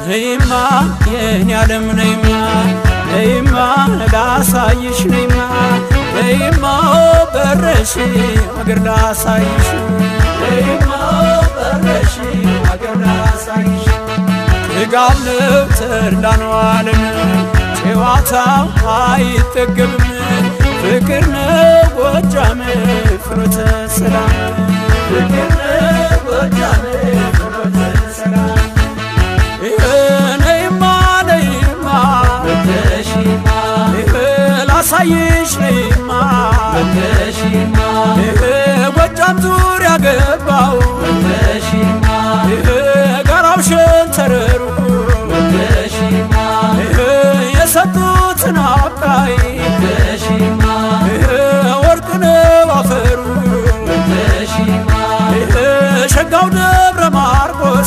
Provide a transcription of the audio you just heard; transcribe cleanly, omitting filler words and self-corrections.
ነይማ የኔ ዓለም ነይማ ነይማ ላሳይሽ ነይማ ነይማ በረሽ አገር ላሳይሽ ነይማ በረሽ አገር ላሳይሽ ጥጋብ ነው ተድላ ነው ዓለም ጨዋታው አይጠገብም ፍቅር ነው ጎጃም ፍኖተ ሰላም ፍቅር ነው ጎጃም ፍኖተ ሰላም ነይማ ነይማ በተሽማ ላሳይሽ ነይማ በተሽማ ጎጃም ዙሪያ ገባው በተሽማ